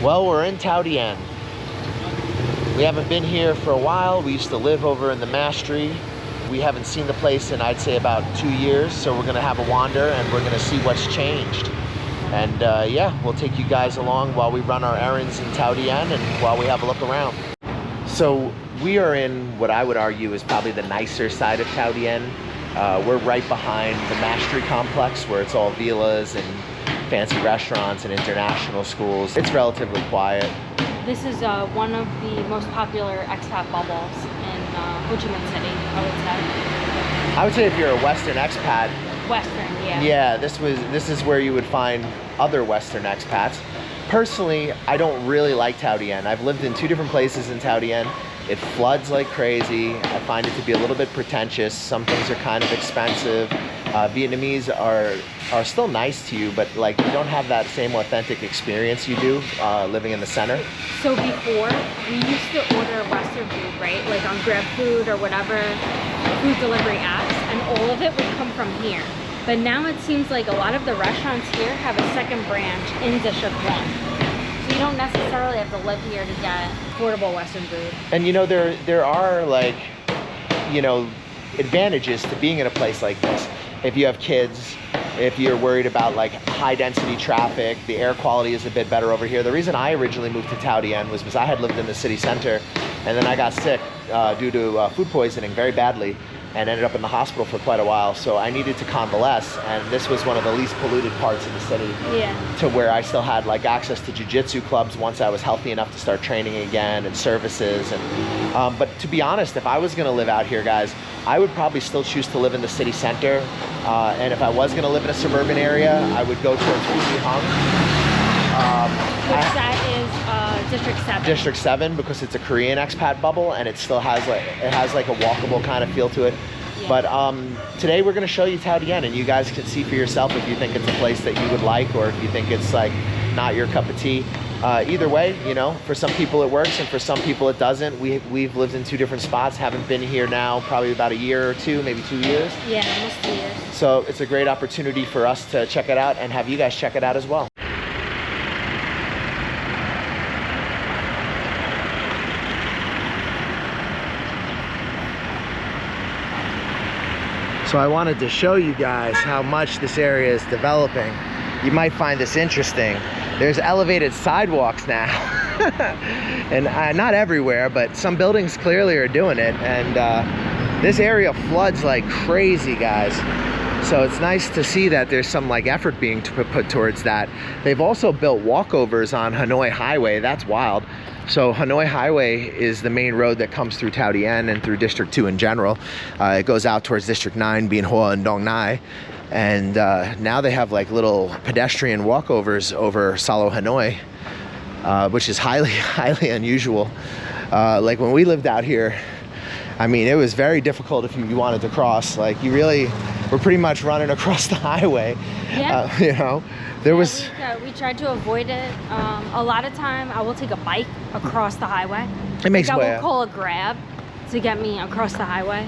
Well, we're in Thao Dien. We haven't been here for a while. We used to live over in the Masteri. We haven't seen the place in, I'd say, about 2 years, so we're gonna have a wander and we're gonna see what's changed. And yeah, we'll take you guys along while we run our errands in Thao Dien and while we have a look around. So we are in what I would argue is probably the nicer side of Thao Dien. We're right behind the Masteri complex where it's all villas and fancy restaurants and international schools. It's relatively quiet. This is one of the most popular expat bubbles in Ho Chi Minh City, I would say. I would say if you're a Western expat, Western, yeah. yeah, this is where you would find other Western expats. Personally, I don't really like Thao Dien. I've lived in 2 different places in Thao Dien. It floods like crazy. I find it to be a little bit pretentious. Some things are kind of expensive. Vietnamese are still nice to you, but like you don't have that same authentic experience you do living in the center. So before, we used to order Western food, right? Like on Grab Food or whatever food delivery apps, and all of it would come from here. But now it seems like a lot of the restaurants here have a second branch in District 1. So you don't necessarily have to live here to get affordable Western food. And you know, there are like, you know, advantages to being in a place like this. If you have kids, if you're worried about like high density traffic, the air quality is a bit better over here. The reason I originally moved to Thao Dien was because I had lived in the city center and then I got sick due to food poisoning very badly and ended up in the hospital for quite a while. So I needed to convalesce, and this was one of the least polluted parts of the city. Yeah. To where I still had like access to jiu-jitsu clubs once I was healthy enough to start training again, and services. And but to be honest, if I was gonna live out here, guys, I would probably still choose to live in the city center. And if I was gonna live in a suburban area, I would go towards Phu Hung. Which that is District 7. District 7, because it's a Korean expat bubble and it still has like a walkable kind of feel to it. Yeah. But today we're going to show you Thao Dien, and you guys can see for yourself if you think it's a place that you would like or if you think it's like not your cup of tea. Either way, you know, for some people it works and for some people it doesn't. We've lived in 2 different spots, haven't been here now probably about a year or 2, maybe 2 years. Yeah, almost 2 years. So it's a great opportunity for us to check it out and have you guys check it out as well. So I wanted to show you guys how much this area is developing. You might find this interesting. There's elevated sidewalks now. And not everywhere, but some buildings clearly are doing it. And this area floods like crazy, guys. So it's nice to see that there's some like effort being put towards that. They've also built walkovers on Hanoi Highway. That's wild. So Hanoi Highway is the main road that comes through Thao Dien and through District 2 in general. It goes out towards District 9, Bien Hoa and Dong Nai. And now they have like little pedestrian walkovers over Salo Hanoi, which is highly unusual. Like when we lived out here, I mean, it was very difficult if you wanted to cross. Like you really were pretty much running across the highway. Yeah. You know, there was... We tried to avoid it. A lot of time I will take a bike across the highway. It makes I will call a Grab to get me across the highway.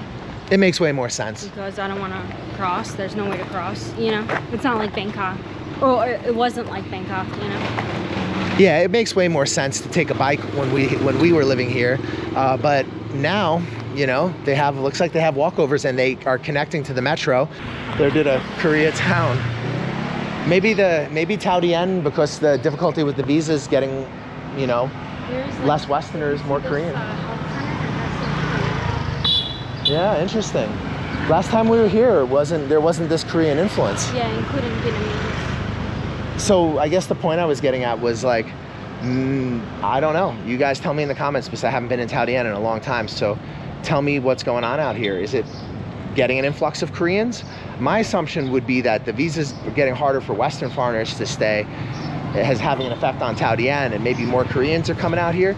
It makes way more sense. Because I don't want to cross. There's no way to cross, you know? It's not like Bangkok. Or it wasn't like Bangkok, you know? Yeah, it makes way more sense to take a bike when we were living here. But now, you know, looks like they have walkovers and they are connecting to the metro. They're to the Koreatown. Maybe Thao Dien, because the difficulty with the visas getting, you know, less Westerners, more Korean. Yeah, interesting. Last time we were here, there wasn't this Korean influence. Yeah, including Vietnamese. So I guess the point I was getting at was like, I don't know. You guys tell me in the comments, because I haven't been in Thao Dien in a long time. So tell me what's going on out here. Is it getting an influx of Koreans? My assumption would be that the visas are getting harder for Western foreigners to stay. It is having an effect on Thao Dien, and maybe more Koreans are coming out here.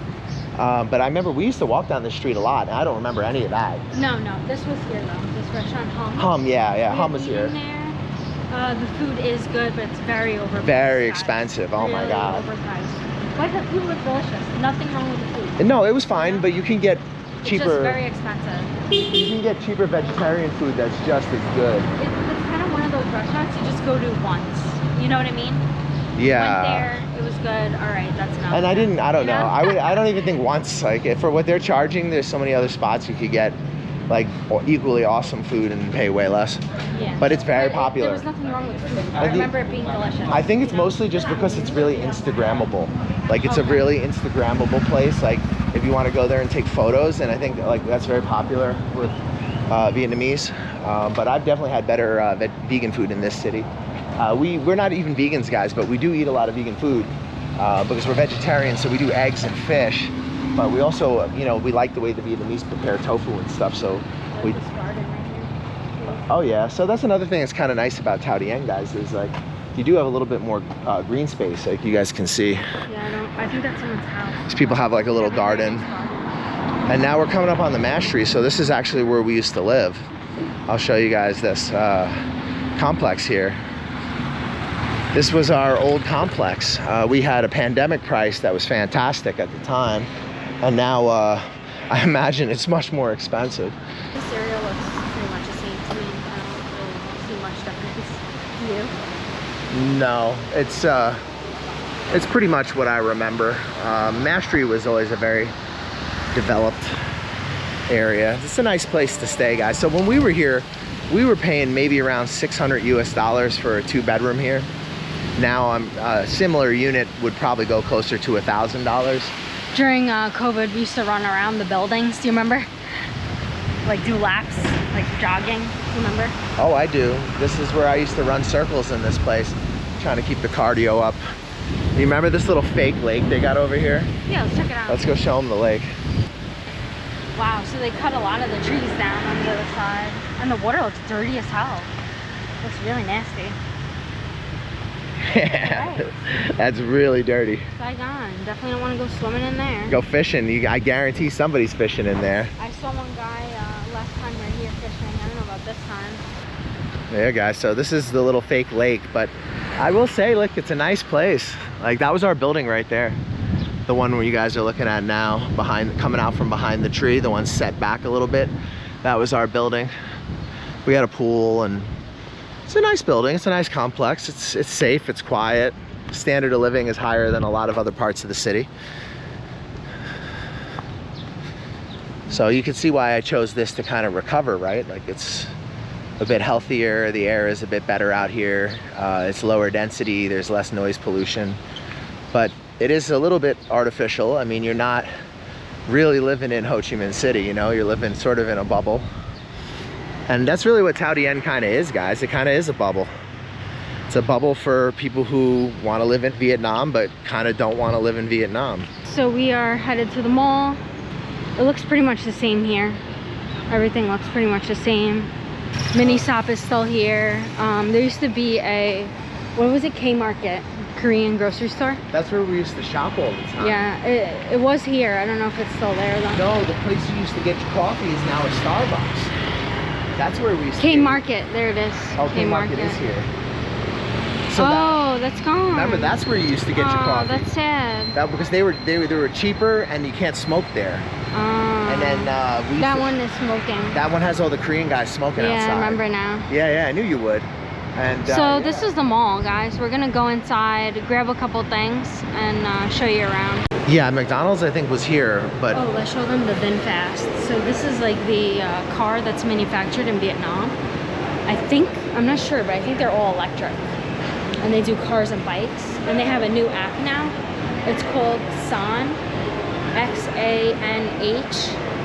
But I remember we used to walk down the street a lot, and I don't remember any of that. No, this was here though. This restaurant, Hum. Hum, yeah, Hum was here. The food is good, but it's very overpriced. Very expensive. Oh my God. Overpriced. But the food was delicious. Nothing wrong with the food. No, it was fine, but you can get cheaper. It's just very expensive. You can get cheaper vegetarian food that's just as good. It's kind of one of those restaurants you just go to once. You know what I mean? Yeah. We went there. It was good. All right, that's enough. And I don't You know. I don't even think once, like, for what they're charging, there's so many other spots you could get like equally awesome food and pay way less. Yeah. But it's very popular. There was nothing wrong with the food. I remember it being delicious. I think it's mostly just because it's really Instagrammable. Like, it's a really Instagrammable place. Like, if you want to go there and take photos, and I think like that's very popular with Vietnamese. But I've definitely had better vegan food in this city. We're not even vegans, guys, but we do eat a lot of vegan food because we're vegetarians, so we do eggs and fish. But we also, you know, we like the way the Vietnamese prepare tofu and stuff, so we... Oh yeah, so that's another thing that's kind of nice about Thao Dien, guys, is like, you do have a little bit more green space, like you guys can see. Yeah, I think that's someone's house. These people have like a little garden. And now we're coming up on the Masteri, so this is actually where we used to live. I'll show you guys this complex here. This was our old complex. We had a pandemic price that was fantastic at the time. And now I imagine it's much more expensive. This area looks pretty much the same to me. I don't really see much difference. Do you? No, it's pretty much what I remember. Masteri was always a very developed area. It's a nice place to stay, guys. So when we were here, we were paying maybe around $600 US for a 2-bedroom here. Now a similar unit would probably go closer to $1,000. During COVID, we used to run around the buildings. Do you remember? Like do laps, like jogging. Do you remember? Oh, I do. This is where I used to run circles in this place, trying to keep the cardio up. You remember this little fake lake they got over here? Yeah, let's check it out. Let's go show them the lake. Wow, so they cut a lot of the trees down on the other side. And the water looks dirty as hell. Looks really nasty. Yeah, Right. That's really dirty. Saigon, definitely don't want to go swimming in there. Go fishing. I guarantee somebody's fishing in there. I saw one guy last time we were here fishing. I don't know about this time. There, guys. So this is the little fake lake, but I will say, look, it's a nice place. Like, that was our building right there. The one where you guys are looking at now, coming out from behind the tree, the one set back a little bit. That was our building. We had a pool, and it's a nice building. It's a nice complex. It's safe, it's quiet. Standard of living is higher than a lot of other parts of the city. So you can see why I chose this to kind of recover, right? Like, it's a bit healthier, the air is a bit better out here, it's lower density, there's less noise pollution, but it is a little bit artificial. I mean, you're not really living in Ho Chi Minh City, you know, you're living sort of in a bubble. And that's really what Thao Dien kind of is, guys. It kind of is a bubble. It's a bubble for people who want to live in Vietnam but kind of don't want to live in Vietnam. So we are headed to the mall. It looks pretty much the same here. Everything looks pretty much the same. Mini Stop is still here. There used to be a, what was it, K-Market, Korean grocery store. That's where we used to shop all the time. Yeah, it was here. I don't know if it's still there though. No, the place you used to get your coffee is now a Starbucks. That's where we used to K-Market, there it is. Oh, K-Market is here. So that's gone. Remember, that's where you used to get your coffee. That's sad. That, because they were cheaper and you can't smoke there. And then that one is smoking. That one has all the Korean guys smoking outside. Yeah, I remember now. Yeah, I knew you would. And so this is the mall, guys. We're gonna go inside, grab a couple things, and show you around. Yeah, McDonald's I think was here, but oh, let's show them the VinFast. So this is like the car that's manufactured in Vietnam. I think, I'm not sure, but I think they're all electric. And they do cars and bikes. And they have a new app now. It's called San, X-A-N-H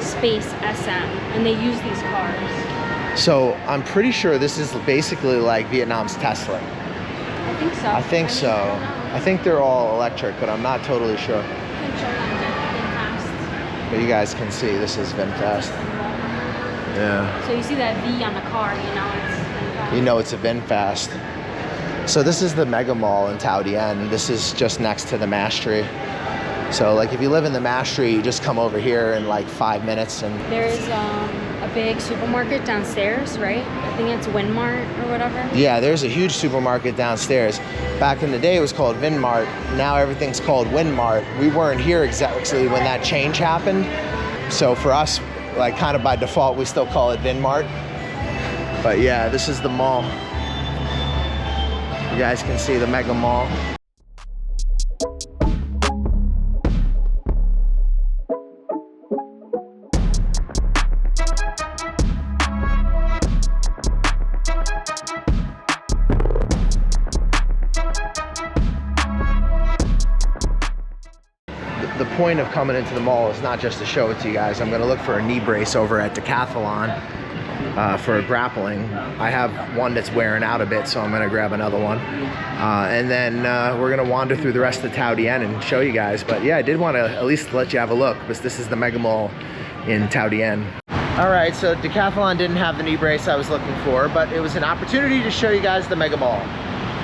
space S-M. And they use these cars. So I'm pretty sure this is basically like Vietnam's Tesla. I think so. I think so. I think they're all electric, but I'm not totally sure. But you guys can see this is VinFast. Yeah. So you see that V on the car, you know it's VinFast. You know it's a VinFast. So this is the Mega Mall in Thao Dien. This is just next to the Masteri. So like if you live in the Masteri, you just come over here in like 5 minutes and... There's a big supermarket downstairs, right? I think it's Winmart or whatever. Yeah, there's a huge supermarket downstairs. Back in the day it was called Vinmart. Now everything's called Winmart. We weren't here exactly when that change happened. So for us, like kind of by default, we still call it Vinmart. But yeah, this is the mall. You guys can see the Mega Mall. the point of coming into the mall is not just to show it to you guys. I'm gonna look for a knee brace over at Decathlon for grappling. I have one that's wearing out a bit, so I'm gonna grab another one. And then we're gonna wander through the rest of Thao Dien and show you guys. But yeah, I did want to at least let you have a look, because this is the Mega Mall in Thao Dien. All right, so Decathlon didn't have the knee brace I was looking for, but it was an opportunity to show you guys the Mega Mall.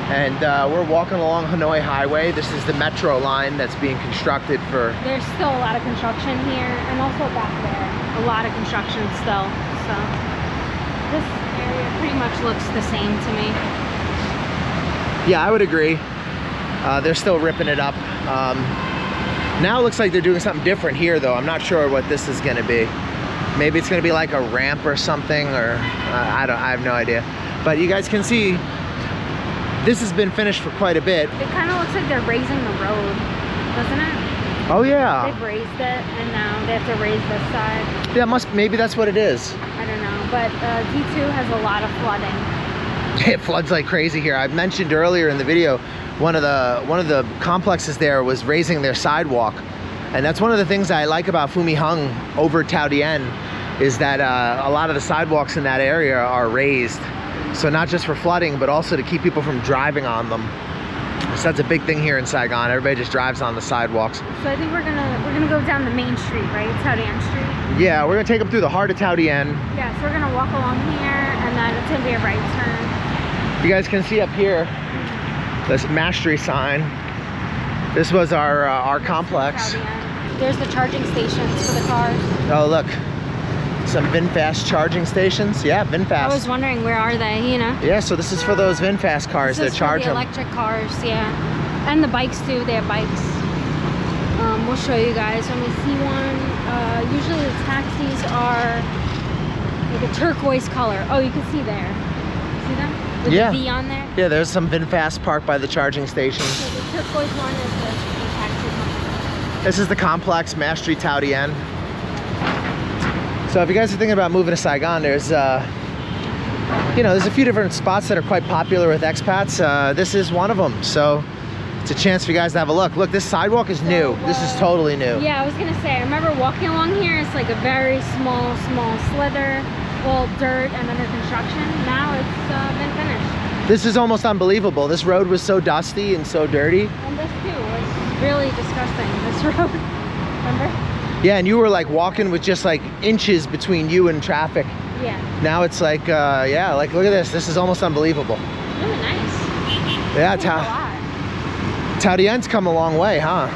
And we're walking along Hanoi Highway. This is the metro line that's being constructed for... There's still a lot of construction here, and also back there, a lot of construction still. So this area pretty much looks the same to me. Yeah, I would agree. They're still ripping it up. Now it looks like they're doing something different here, though. I'm not sure what this is going to be. Maybe it's going to be like a ramp or something, or I have no idea. But you guys can see this has been finished for quite a bit. It kind of looks like they're raising the road, doesn't it? Oh yeah. They've raised it, and now they have to raise this side. Yeah, maybe that's what it is. I don't know, but D2 has a lot of flooding. It floods like crazy here. I mentioned earlier in the video, one of the complexes there was raising their sidewalk, and that's one of the things I like about Phu My Hung over Thao Dien, is that a lot of the sidewalks in that area are raised. So not just for flooding, but also to keep people from driving on them. So that's a big thing here in Saigon. Everybody just drives on the sidewalks. So I think we're gonna go down the main street, right? Thao Dien Street. Yeah, we're gonna take them through the heart of Thao Dien. Yeah, so we're gonna walk along here, and then it's gonna be a right turn. You guys can see up here this Masteri sign. This was our complex. There's the charging stations for the cars. Oh look, some VinFast charging stations. Yeah, VinFast. I was wondering, where are they, you know? Yeah, so this is for those VinFast cars that charge them. Electric cars, yeah. And the bikes too, they have bikes. We'll show you guys when we see one. Usually the taxis are like a turquoise color. Oh, you can see there. See them? With the V on there? Yeah, there's some VinFast parked by the charging station. So the turquoise one is the taxi one. This is the complex, Masteri Thao Dien. So if you guys are thinking about moving to Saigon, there's there's a few different spots that are quite popular with expats. This is one of them. So it's a chance for you guys to have a look. Look, this sidewalk is new. This is totally new. Yeah, I was gonna say, I remember walking along here, it's like a very small slither, all dirt and under construction. Now it's been finished. This is almost unbelievable. This road was so dusty and so dirty. And this too was really disgusting, this road. Remember? Yeah, and you were like walking with just like inches between you and traffic. Yeah. Now it's like, yeah, like look at this. This is almost unbelievable. Really nice. Yeah, Thao Dien's come a long way, huh?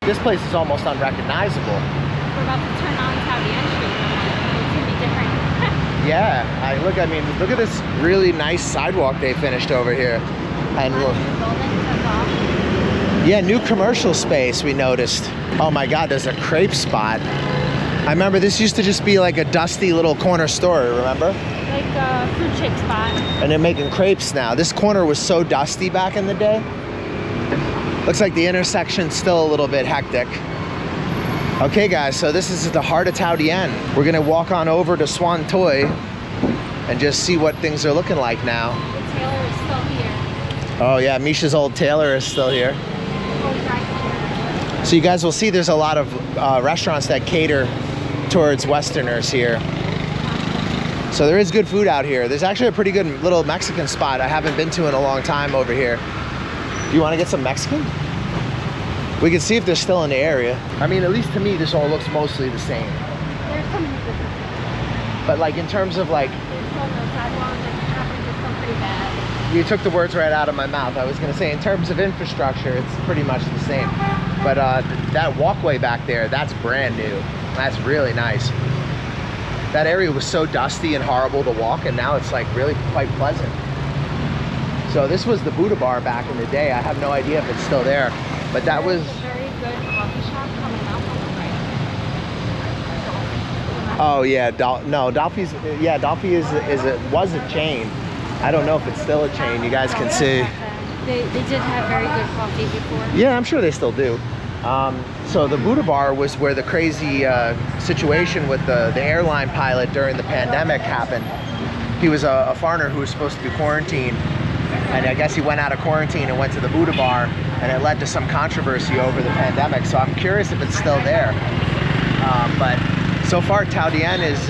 This place is almost unrecognizable. We're about to turn on Thao Dien Street. It's gonna be different. Yeah, I mean, look at this really nice sidewalk they finished over here. And look. Yeah, new commercial space we noticed. Oh my God, there's a crepe spot. I remember this used to just be like a dusty little corner store, remember? like a fruit shake spot. And they're making crepes now. This corner was so dusty back in the day. Looks like the intersection's still a little bit hectic. Okay guys, so this is the heart of Thao Dien. We're gonna walk on over to Xuan Thuy and just see what things are looking like now. The tailor is still here. Oh yeah, Misha's old tailor is still here. So you guys will see there's a lot of restaurants that cater towards Westerners here. So there is good food out here. There's actually a pretty good little Mexican spot I haven't been to in a long time over here. Do you want to get some Mexican? We can see if they're still in the area. I mean, at least to me, this all looks mostly the same. There's some different. But like in terms of like, There's still no sidewalk and traffic is still pretty bad. you took the words right out of my mouth. I was gonna say in terms of infrastructure, it's pretty much the same. But that walkway back there, that's brand new. That's really nice. That area was so dusty and horrible to walk, and now it's like really quite pleasant. So this was the Buddha bar back in the day. I have no idea if it's still there, but that was a very good coffee shop coming up on the right. oh yeah, no, Dolphy's, yeah, Dolphy was a chain. I don't know if it's still a chain. You guys can see. They did have very good coffee before. Yeah, I'm sure they still do. So the Buddha bar was where the crazy situation with the airline pilot during the pandemic happened. He was a foreigner who was supposed to be quarantined, and I guess he went out of quarantine and went to the Buddha bar, and it led to some controversy over the pandemic. So I'm curious if it's still there. But so far, Thao Dien is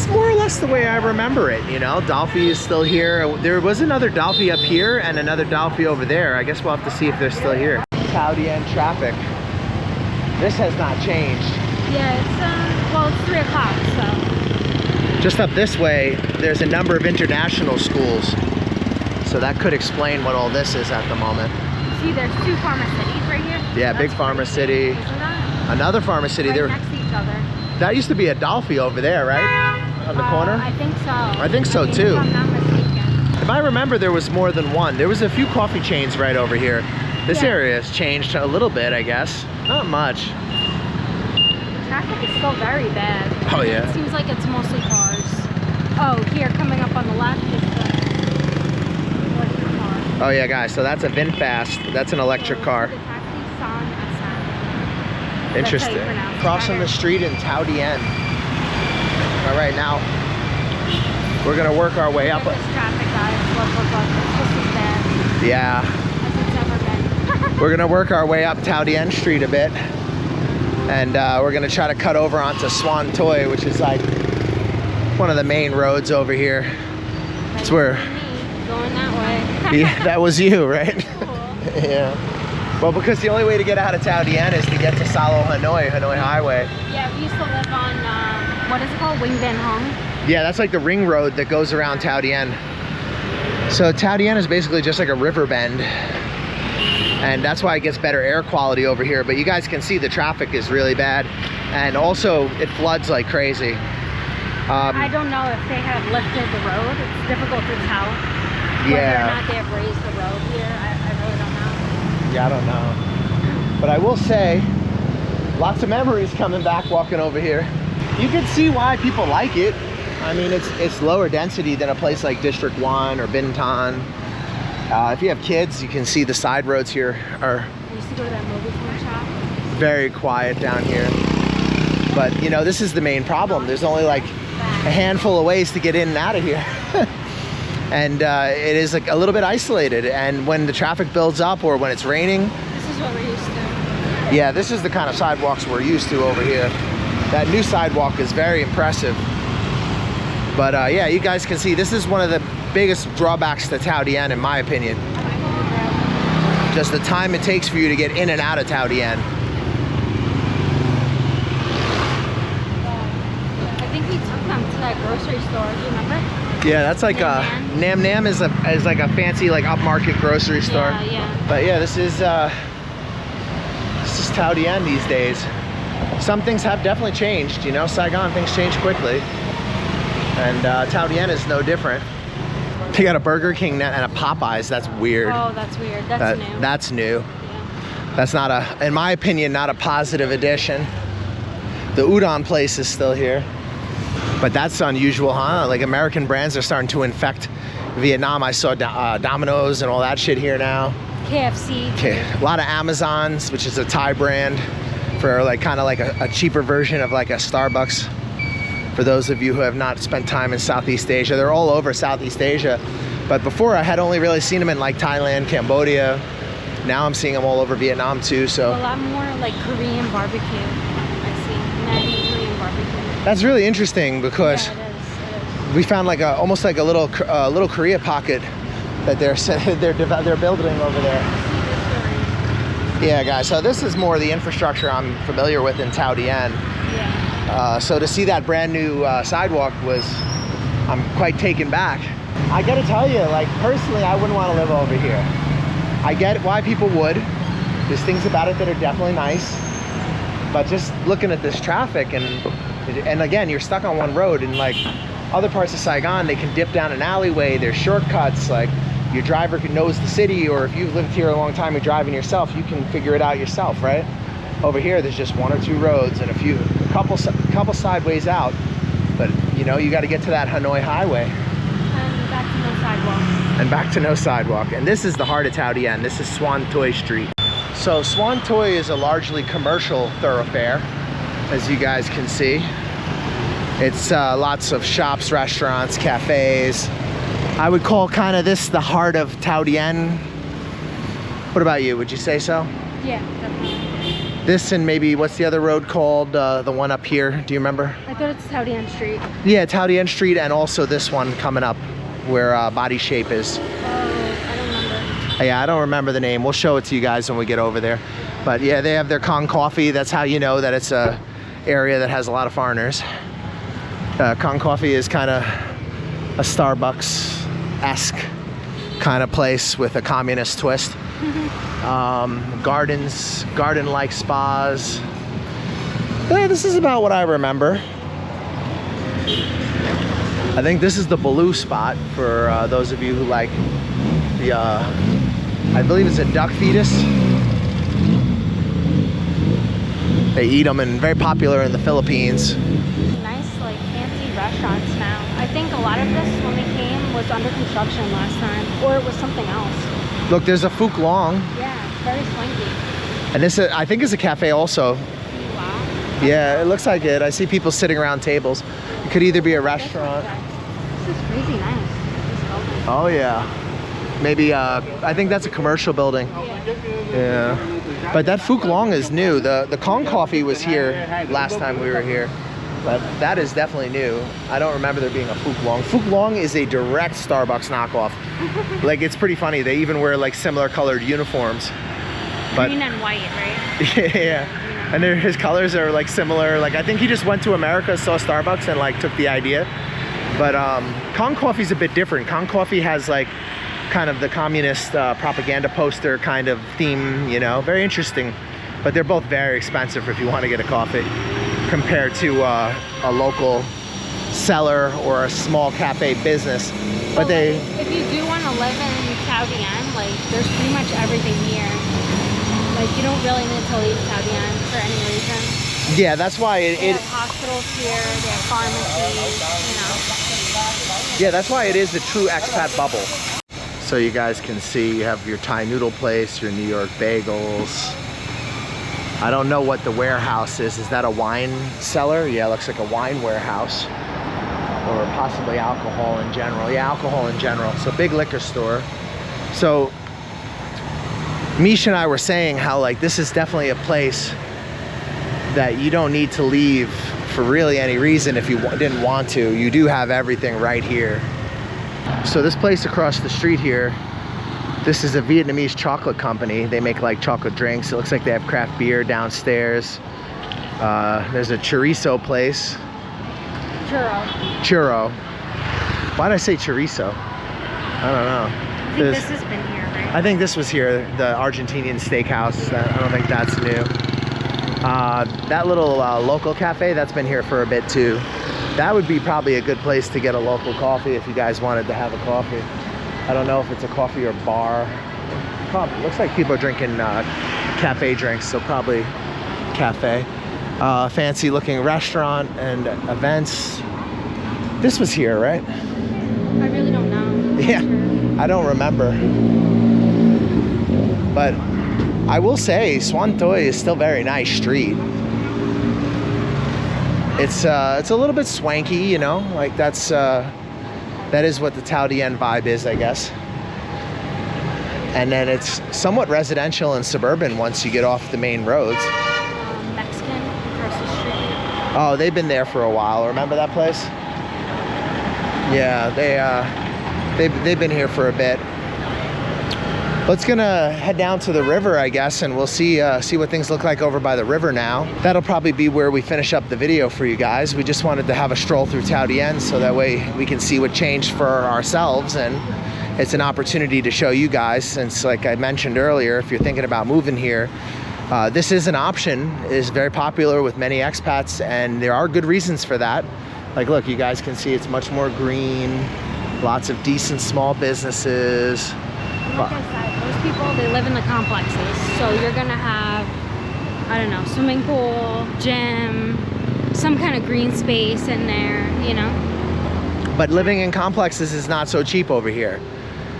more or less the way I remember it. You know, Dolphy is still here. There was another Dolphy up here and another Dolphy over there. I guess we'll have to see if they're still here. Thao Dien traffic. This has not changed. Yeah, it's well, it's 3 o'clock, so. Just up this way, there's a number of international schools. So that could explain what all this is at the moment. See, there's 2 pharma cities right here. Yeah, That's big pharma city. Isn't that? Another pharma city. Right There. next to each other. That used to be a Dolphy over there, right? On the corner? I think so. I think so too. If I'm not mistaken. If I remember, there was more than one. There was a few coffee chains right over here. This Yeah. area has changed a little bit, I guess. Not much. Traffic is still very bad. Oh yeah. It seems like it's mostly cars. Oh, here coming up on the left is the electric car. Oh yeah, guys. So that's a VinFast. That's an electric car. The taxi San San. Interesting. That's how you pronounce it. Crossing the street in Thao Dien. All right, now we're gonna work our way up. This traffic, guys. Look. It's just as bad Yeah. as it's ever been. We're gonna work our way up Thao Dien Street a bit, and we're gonna try to cut over onto Xuan Thuy, which is like one of the main roads over here. It's where. Going that way. Yeah, that was you, right? Cool. Yeah. Well, because the only way to get out of Thao Dien is to get to Hanoi Highway. Yeah, we used to live on what is it called? Wing Van Hong. Yeah, that's like the ring road that goes around Thao Dien. So Thao Dien is basically just like a river bend. And that's why it gets better air quality over here. But you guys can see the traffic is really bad. And also it floods like crazy. I don't know if they have lifted the road. It's difficult to tell. Whether or not they have raised the road here, I really don't know. Yeah, I don't know. But I will say, lots of memories coming back walking over here. You can see why people like it. I mean, it's lower density than a place like District 1 or Bintan. If you have kids, you can see the side roads here are I used to go to that mobile phone shop. very quiet down here. But, you know, this is the main problem. There's only like a handful of ways to get in and out of here. And it is like a little bit isolated. And when the traffic builds up or when it's raining, This is what we're used to. yeah, this is the kind of sidewalks we're used to over here. That new sidewalk is very impressive. But yeah, you guys can see this is one of the biggest drawbacks to Thao Dien, in my opinion. Just the time it takes for you to get in and out of Thao Dien. I think we took them to that grocery store. Do you remember? Yeah, that's like Nam Nam is like a fancy like upmarket grocery store. Yeah, yeah. But yeah, this is Thao Dien these days. Some things have definitely changed, you know. Saigon, things change quickly, and Thao Dien is no different. They got a Burger King and a Popeyes. That's weird. Oh, that's weird. That's new. That's new. Yeah. That's not in my opinion, not a positive addition. The udon place is still here. But that's unusual, huh? Like American brands are starting to infect Vietnam. I saw Domino's and all that shit here now. KFC. Okay. A lot of Amazons, which is a Thai brand for like kind of like a cheaper version of like a Starbucks. For those of you who have not spent time in Southeast Asia, they're all over Southeast Asia. But before I had only really seen them in like Thailand, Cambodia. Now I'm seeing them all over Vietnam too. So a lot more like Korean barbecue. I see many Korean barbecue. That's really interesting because yeah, it is. We found like almost like a little Korea pocket that they're building over there. Yeah, guys. So this is more the infrastructure I'm familiar with in Thao Dien. Yeah. So to see that brand new sidewalk I'm quite taken back. I gotta tell you, like personally, I wouldn't want to live over here. I get why people would. There's things about it that are definitely nice, but just looking at this traffic and again, you're stuck on one road, and like other parts of Saigon, they can dip down an alleyway. There's shortcuts. Like your driver knows the city, or if you've lived here a long time, you're driving yourself, you can figure it out yourself, right? Over here, there's just one or two roads and a couple sideways out, but you know, you got to get to that Hanoi Highway. And back to no sidewalk. And back to no sidewalk. And this is the heart of Thao Dien. This is Xuan Thuy Street. So Xuan Thuy is a largely commercial thoroughfare, as you guys can see. It's lots of shops, restaurants, cafes. I would call kind of this the heart of Thao Dien. What about you? Would you say so? Yeah, definitely. This and maybe, what's the other road called? The one up here, do you remember? I thought it's Thao Dien Street. Yeah, Thao Dien Street, and also this one coming up where Body Shape is. Oh, I don't remember. Yeah, I don't remember the name. We'll show it to you guys when we get over there. But yeah, they have their Kong Coffee. That's how you know that it's a area that has a lot of foreigners. Kong Coffee is kind of a Starbucks-esque kind of place with a communist twist. Gardens, garden-like spas. Yeah, this is about what I remember. I think this is the Baloo spot for those of you who like the, I believe it's a duck fetus. They eat them and very popular in the Philippines. Nice, like fancy restaurants now. I think a lot of this, when we came, was under construction last time, or it was something else. Look, there's a Phuc Long. Yeah, very swanky. And this, I think, is a cafe also. Wow. Yeah, it looks like it. I see people sitting around tables. It could either be a restaurant. This is crazy nice. This building. Oh yeah. Maybe, I think that's a commercial building. Yeah. But that Phuc Long is new. The Kong Coffee was here last time we were here. But that is definitely new. I don't remember there being a Phuc Long. Phuc Long is a direct Starbucks knockoff. Like, it's pretty funny. They even wear like similar colored uniforms. But, green and white, right? Yeah. And his colors are like similar. Like, I think he just went to America, saw Starbucks, and like took the idea. But Kong Coffee's a bit different. Kong Coffee has like kind of the communist propaganda poster kind of theme, you know, very interesting. But they're both very expensive if you want to get a coffee compared to a local seller or a small cafe business. But they, if you do want to live in Thao Dien, like there's pretty much everything here. Like you don't really need to leave Thao Dien for any reason. Yeah, that's why they have hospitals here, they have pharmacies, you know. Yeah, that's why it is the true expat bubble. So you guys can see you have your Thai noodle place, your New York bagels. I don't know what the warehouse is. Is that a wine cellar? Yeah, it looks like a wine warehouse. Or possibly alcohol in general. Yeah, alcohol in general. So big liquor store. So Misha and I were saying how like this is definitely a place that you don't need to leave for really any reason if you didn't want to. You do have everything right here. So this place across the street here, this is a Vietnamese chocolate company. They make like chocolate drinks. It looks like they have craft beer downstairs. There's a chorizo place. Churro. Why did I say chorizo? I don't know. I think this has been here, right? I think this was here, the Argentinian steakhouse. I don't think that's new. That little local cafe, that's been here for a bit too. That would be probably a good place to get a local coffee if you guys wanted to have a coffee. I don't know if it's a coffee or bar. Probably, looks like people are drinking cafe drinks, so probably cafe. Fancy looking restaurant and events. This was here, right? I really don't know. Yeah, I don't remember. But I will say Xuan Thuy is still very nice street. It's a little bit swanky, you know, like that is what the Thao Dien vibe is, I guess. And then it's somewhat residential and suburban once you get off the main roads. Mexican across the street. Oh, they've been there for a while. Remember that place? Yeah, they've been here for a bit. Let's gonna head down to the river, I guess, and we'll see what things look like over by the river now. That'll probably be where we finish up the video for you guys. We just wanted to have a stroll through Thao Dien so that way we can see what changed for ourselves, and it's an opportunity to show you guys, since like I mentioned earlier, if you're thinking about moving here, this is an option. It is very popular with many expats, and there are good reasons for that. Like, look, you guys can see it's much more green, lots of decent small businesses. Like I said, most people, they live in the complexes, so you're gonna have, I don't know, swimming pool, gym, some kind of green space in there, you know? But living in complexes is not so cheap over here.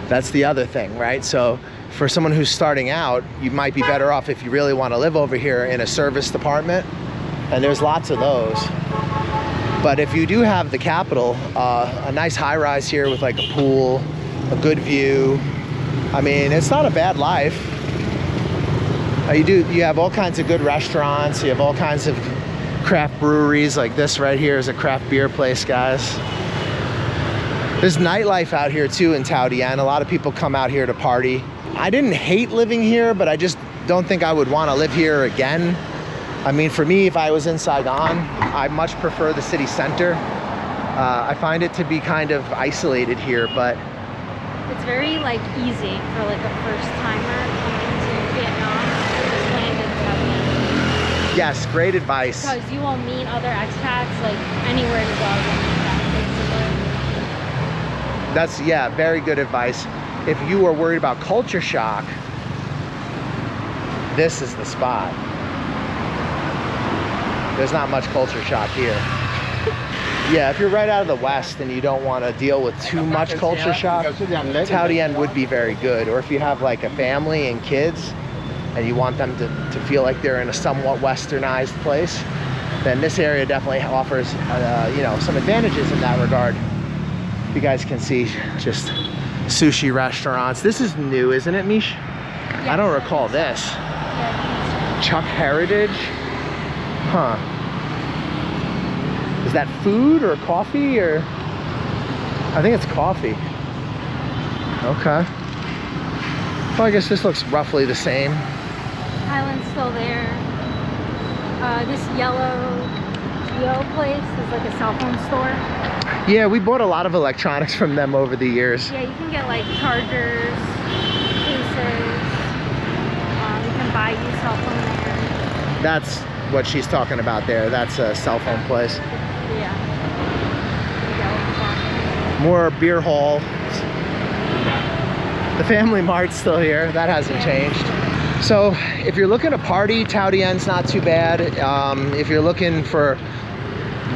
That's the other thing, right? So for someone who's starting out, you might be better off if you really want to live over here in a serviced apartment, and there's lots of those. But if you do have the capital, a nice high-rise here with like a pool, a good view, I mean, it's not a bad life. You have all kinds of good restaurants. You have all kinds of craft breweries. Like this right here is a craft beer place, guys. There's nightlife out here too in Thao Dien. A lot of people come out here to party. I didn't hate living here, but I just don't think I would want to live here again. I mean, for me, if I was in Saigon, I much prefer the city center. I find it to be kind of isolated here, but it's very like easy for like a first timer coming to Vietnam to just land in Thao Dien. Yes, great advice. Because you will meet other expats like anywhere to go. That's, yeah, very good advice. If you are worried about culture shock, this is the spot. There's not much culture shock here. Yeah, if you're right out of the West and you don't want to deal with too much culture shock, Thao Dien would be very good. Or if you have like a family and kids and you want them to feel like they're in a somewhat westernized place, then this area definitely offers you know, some advantages in that regard. You guys can see just sushi restaurants. This is new, isn't it, Mish? Yeah. I don't recall this. Chuck Heritage? Huh. Is that food or coffee, or? I think it's coffee. Okay. Well, I guess this looks roughly the same. Island's still there. This yellow Geo place is like a cell phone store. Yeah, we bought a lot of electronics from them over the years. Yeah, you can get like chargers, cases. You can buy used cell phone there. That's what she's talking about there. That's a cell phone place. Yeah. More beer hall. The Family Mart's still here. That hasn't changed. So if you're looking to party, Thao Dien's not too bad. If you're looking for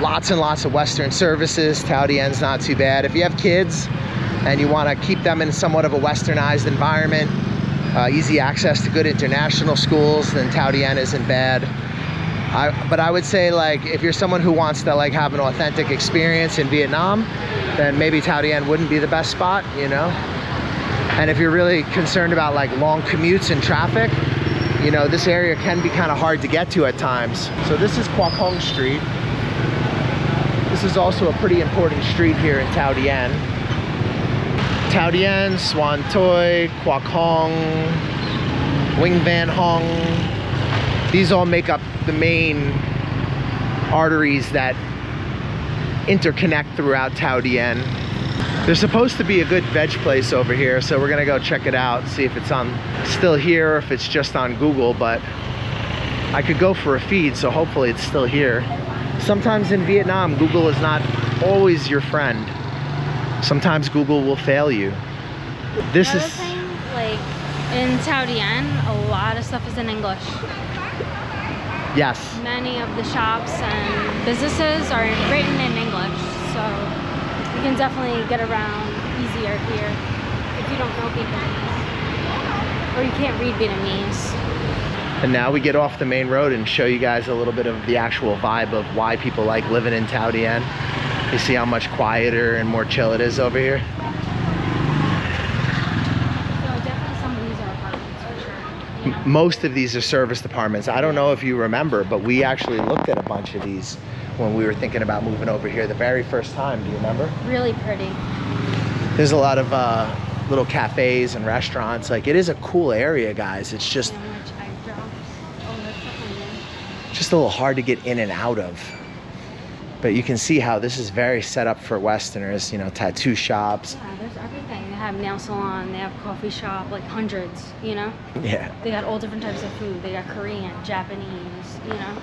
lots and lots of Western services, Thao Dien's not too bad. If you have kids and you want to keep them in somewhat of a westernized environment, easy access to good international schools, then Thao Dien isn't bad. But I would say, like, if you're someone who wants to like have an authentic experience in Vietnam, then maybe Thao Dien wouldn't be the best spot, you know? And if you're really concerned about like long commutes and traffic, you know, this area can be kind of hard to get to at times. So this is Quoc Hong Street. This is also a pretty important street here in Thao Dien. Thao Dien, Xuan Thuy, Quoc Hong, Nguyen Van Hong. These all make up the main arteries that interconnect throughout Thao Dien. There's supposed to be a good veg place over here, so we're gonna go check it out, see if it's still here or if it's just on Google, but I could go for a feed, so hopefully it's still here. Sometimes in Vietnam, Google is not always your friend. Sometimes Google will fail you. This Another is thing, like in Thao Dien, a lot of stuff is in English. yes. Many of the shops and businesses are written in English, so can definitely get around easier here if you don't know Vietnamese or you can't read Vietnamese. And now we get off the main road and show you guys a little bit of the actual vibe of why people like living in Thao Dien. You see how much quieter and more chill it is over here? So definitely some of these are apartments for sure. You know? Most of these are serviced apartments. I don't know if you remember, but we actually looked at a bunch of these when we were thinking about moving over here the very first time. Do you remember? Really pretty. There's a lot of little cafes and restaurants. Like, it is a cool area, guys. It's just a little hard to get in and out of. But you can see how this is very set up for Westerners, you know, tattoo shops. Yeah, there's everything. They have nail salon, they have coffee shop, like hundreds, you know? Yeah. They got all different types of food. They got Korean, Japanese, you know?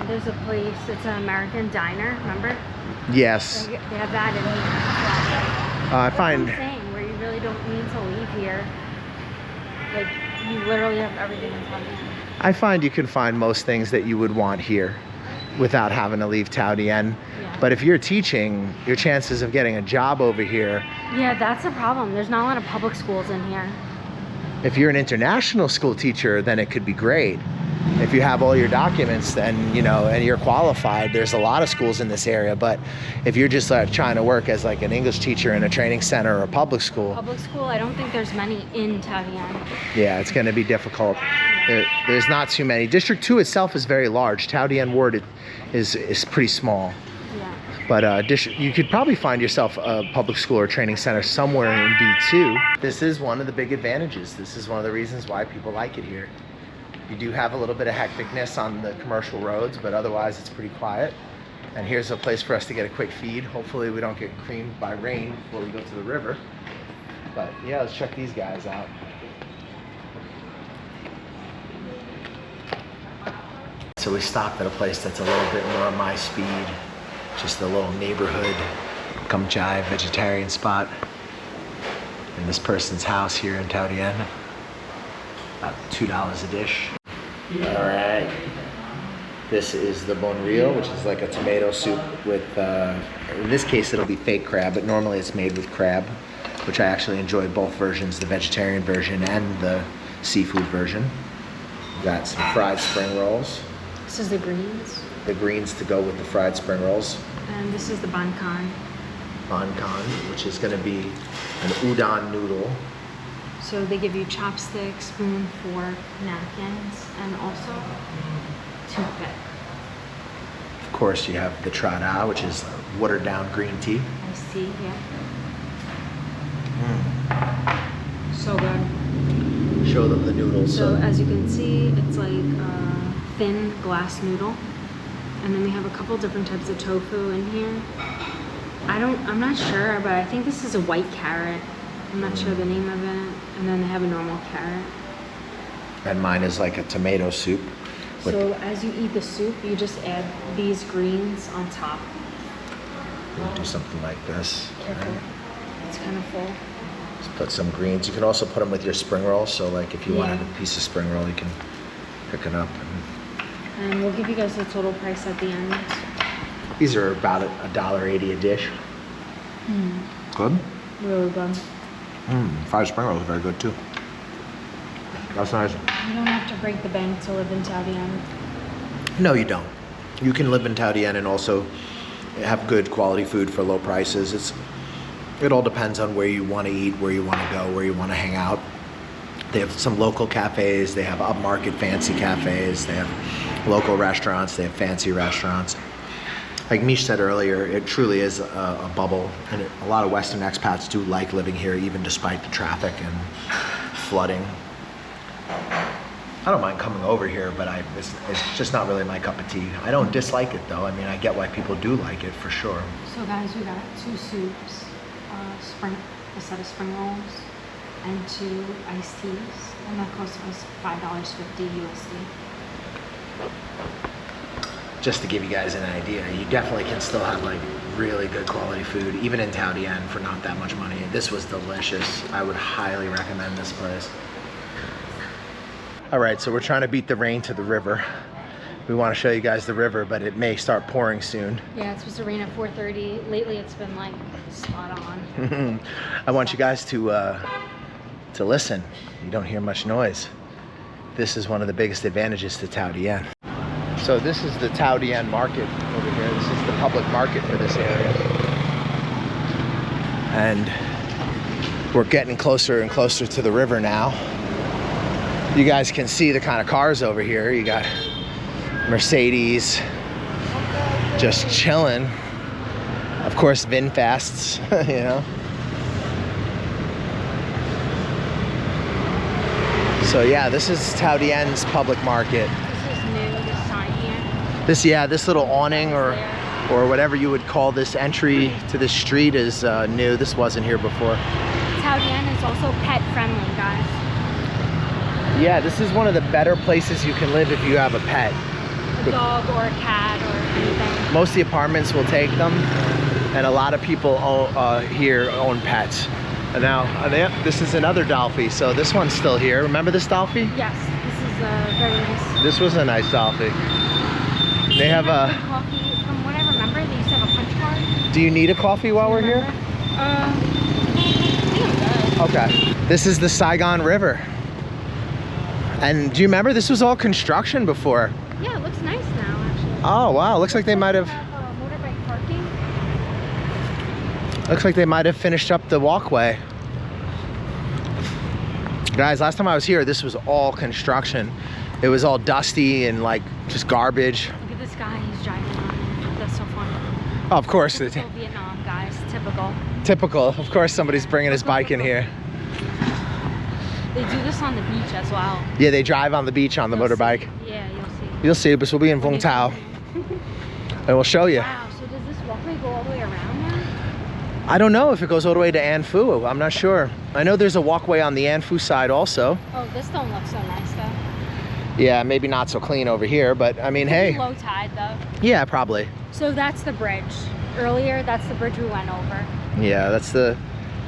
There's a place, it's an American diner, remember? Yes. They have that in here. I find... That's what I'm saying, where you really don't need to leave here. Like, you literally have everything in Thao Dien. I find you can find most things that you would want here without having to leave Thao Dien. Yeah. But if you're teaching, your chances of getting a job over here... Yeah, that's the problem. There's not a lot of public schools in here. If you're an international school teacher, then it could be great. If you have all your documents, then, you know, and you're qualified, there's a lot of schools in this area. But if you're just trying to work as like an English teacher in a training center or a public school... Public school, I don't think there's many in Thao Dien. Yeah, it's going to be difficult. There's not too many. District 2 itself is very large. Thao Dien Ward is pretty small. Yeah. But you could probably find yourself a public school or training center somewhere in D2. This is one of the big advantages. This is one of the reasons why people like it here. You do have a little bit of hecticness on the commercial roads, but otherwise it's pretty quiet. And here's a place for us to get a quick feed. Hopefully we don't get creamed by rain before we go to the river. But yeah, let's check these guys out. So we stopped at a place that's a little bit more my speed. Just a little neighborhood Cơm Chay vegetarian spot in this person's house here in Thao Dien. About $2 a dish. All right. This is the bon rio, which is like a tomato soup with, in this case it'll be fake crab, but normally it's made with crab, which I actually enjoyed both versions, the vegetarian version and the seafood version. We've got some fried spring rolls. This is the greens. The greens to go with the fried spring rolls. And this is the banh canh. Banh canh, which is going to be an udon noodle. So they give you chopsticks, spoon, fork, napkins, and also toothpick. Of course, you have the trada, which is watered down green tea. I see, yeah. So good. Show them the noodles. So as you can see, it's like a thin glass noodle. And then we have a couple different types of tofu in here. I'm not sure, but I think this is a white carrot. I'm not sure the name of it. And then they have a normal carrot. And mine is like a tomato soup. So as you eat the soup, you just add these greens on top. We'll do something like this. Careful. It's kind of full. Just put some greens. You can also put them with your spring roll. So like if you Yeah. wanted a piece of spring roll, you can pick it up. And we'll give you guys the total price at the end. These are about $1.80 a dish. Good? Really good. Fried spring rolls are very good too. That's nice. You don't have to break the bank to live in Thao Dien. No, you don't. You can live in Thao Dien and also have good quality food for low prices. It all depends on where you want to eat, where you want to go, where you want to hang out. They have some local cafes, they have upmarket fancy cafes, they have local restaurants, they have fancy restaurants. Like Mish said earlier, it truly is a bubble, and a lot of Western expats do like living here even despite the traffic and flooding. I don't mind coming over here, but it's just not really my cup of tea. I don't dislike it though. I mean, I get why people do like it for sure. So guys, we got 2 soups, a set of spring rolls, and 2 iced teas, and that cost us $5.50 USD. Just to give you guys an idea, you definitely can still have like really good quality food, even in Thao Dien, for not that much money. This was delicious. I would highly recommend this place. All right, so we're trying to beat the rain to the river. We want to show you guys the river, but it may start pouring soon. Yeah, it's supposed to rain at 4:30. Lately, it's been like spot on. I want you guys to listen. You don't hear much noise. This is one of the biggest advantages to Thao Dien. So this is the Thao Dien market over here. This is the public market for this area. And we're getting closer and closer to the river now. You guys can see the kind of cars over here. You got Mercedes just chilling. Of course, VinFasts, you know. So yeah, this is Thao Dien's public market. This is new, this sign here. This little awning or whatever you would call this entry to this street is new. This wasn't here before. Thao Dien is also pet friendly, guys. Yeah, this is one of the better places you can live if you have a pet. A dog or a cat or anything. Most of the apartments will take them, and a lot of people here own pets. And now, this is another Dolphy, so this one's still here. Remember this Dolphy? Yes, this is very nice. This was a nice Dolphy. They have a... coffee, from what I remember, they used to have a punch card. Do you need a coffee while we're here? I think I'm good. Okay. This is the Saigon River. And do you remember this was all construction before? Yeah, it looks nice now, actually. Oh, wow. Looks like they might have... motorbike parking. Looks like they might have finished up the walkway. Guys, last time I was here, this was all construction. It was all dusty and like just garbage. Look at this guy, he's driving on. That's so funny. Oh, of course. Typical Vietnam, guys. Typical. Typical. Of course somebody's bringing his bike in here. They do this on the beach as well. Yeah, they drive on the beach on the motorbike. Yeah, you'll see. You'll see, but we'll be in Vung Tau. And we'll show you. Wow, so does this walkway go all the way around now? I don't know if it goes all the way to An Phu. I'm not sure. I know there's a walkway on the An Phu side also. Oh, this don't look so nice though. Yeah, maybe not so clean over here, but I mean, hey. Low tide though. Yeah, probably. So that's the bridge. Earlier, that's the bridge we went over. Yeah, that's the...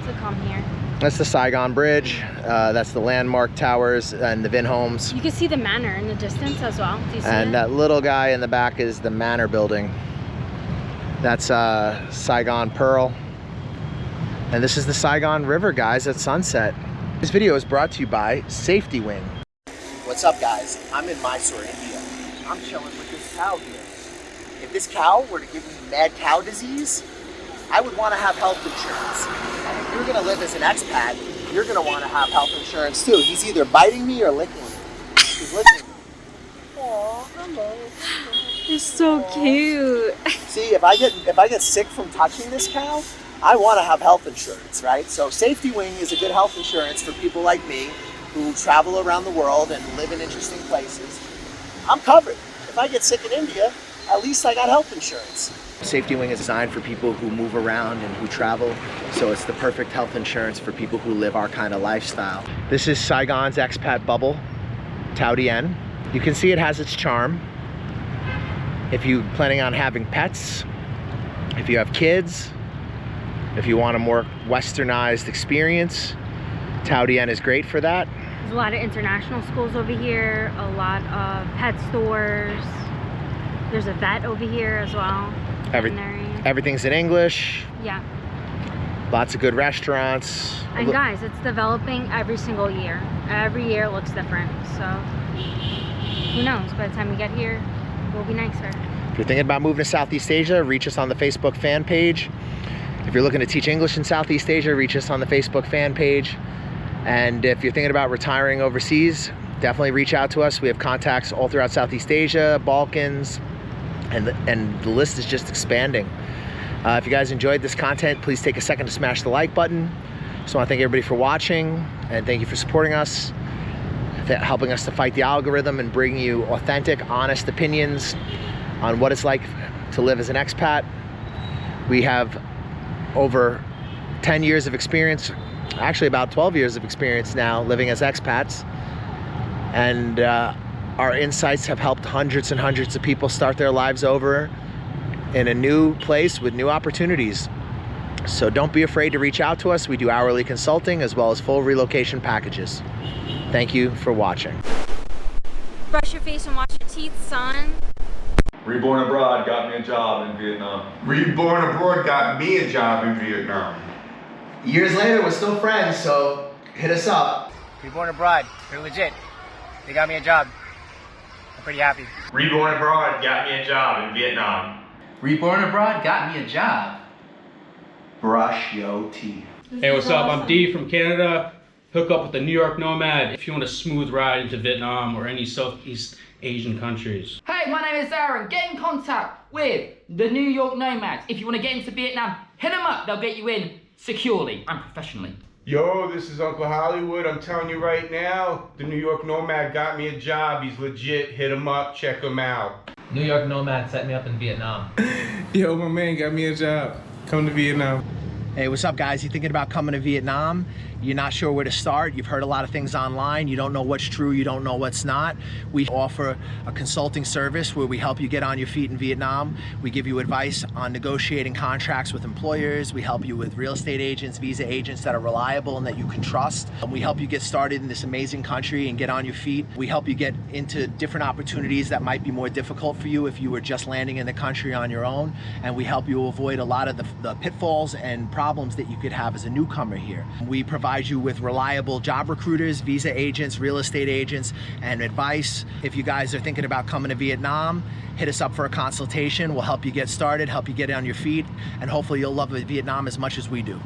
To come here. That's the Saigon Bridge. That's the landmark towers and the Vin homes. You can see the manor in the distance as well. Do you see And it? that little guy in the back is the manor building. That's Saigon Pearl. And this is the Saigon River, guys, at sunset. This video is brought to you by Safety Wing. What's up, guys? I'm in Mysore, India. I'm chilling with this cow here. If this cow were to give me mad cow disease, I would want to have health insurance. And if you're going to live as an expat, you're going to want to have health insurance too. He's either biting me or licking me. He's licking me. Aw, hello. You're so cute. See, if I get sick from touching this cow, I want to have health insurance, right? So Safety Wing is a good health insurance for people like me who travel around the world and live in interesting places. I'm covered. If I get sick in India, at least I got health insurance. Safety Wing is designed for people who move around and who travel, so it's the perfect health insurance for people who live our kind of lifestyle. This is Saigon's expat bubble, Thao Dien. You can see it has its charm. If you're planning on having pets, if you have kids, if you want a more westernized experience, Thao Dien is great for that. There's a lot of international schools over here, a lot of pet stores. There's a vet over here as well. Everything's in English. Yeah. Lots of good restaurants. And guys, it's developing every single year. Every year it looks different. So who knows? By the time we get here, it will be nicer. If you're thinking about moving to Southeast Asia, reach us on the Facebook fan page. If you're looking to teach English in Southeast Asia, reach us on the Facebook fan page. And if you're thinking about retiring overseas, definitely reach out to us. We have contacts all throughout Southeast Asia, Balkans, and the list is just expanding. If you guys enjoyed this content, please take a second to smash the like button. Just want to thank everybody for watching, and thank you for supporting us, helping us to fight the algorithm and bring you authentic, honest opinions on what it's like to live as an expat. We have over 10 years of experience, actually about 12 years of experience now living as expats, and our insights have helped hundreds and hundreds of people start their lives over in a new place with new opportunities. So don't be afraid to reach out to us. We do hourly consulting as well as full relocation packages. Thank you for watching. Brush your face and wash your teeth, son. Reborn abroad got me a job in Vietnam. Reborn abroad got me a job in Vietnam. Years later, we're still friends, so hit us up. Reborn abroad, they're legit. They got me a job. I'm pretty happy. Reborn abroad got me a job in Vietnam. Reborn abroad got me a job. Brush your teeth. Hey, what's up? I'm D from Canada. Hook up with the New York Nomad if you want a smooth ride into Vietnam or any Southeast Asian countries. Hey, my name is Aaron. Get in contact with the New York Nomads. If you want to get into Vietnam, hit them up. They'll get you in securely and professionally. Yo, this is Uncle Hollywood. I'm telling you right now, the New York Nomad got me a job. He's legit. Hit him up. Check him out. New York Nomad set me up in Vietnam. Yo, my man got me a job. Come to Vietnam. Hey, what's up, guys? You thinking about coming to Vietnam? You're not sure where to start. You've heard a lot of things online. You don't know what's true. You don't know what's not. We offer a consulting service where we help you get on your feet in Vietnam. We give you advice on negotiating contracts with employers. We help you with real estate agents, visa agents that are reliable and that you can trust. We help you get started in this amazing country and get on your feet. We help you get into different opportunities that might be more difficult for you if you were just landing in the country on your own. And we help you avoid a lot of the pitfalls and problems that you could have as a newcomer here. We provide you with reliable job recruiters, visa agents, real estate agents, and advice. If you guys are thinking about coming to Vietnam, hit us up for a consultation. We'll help you get started, help you get on your feet, and hopefully you'll love Vietnam as much as we do.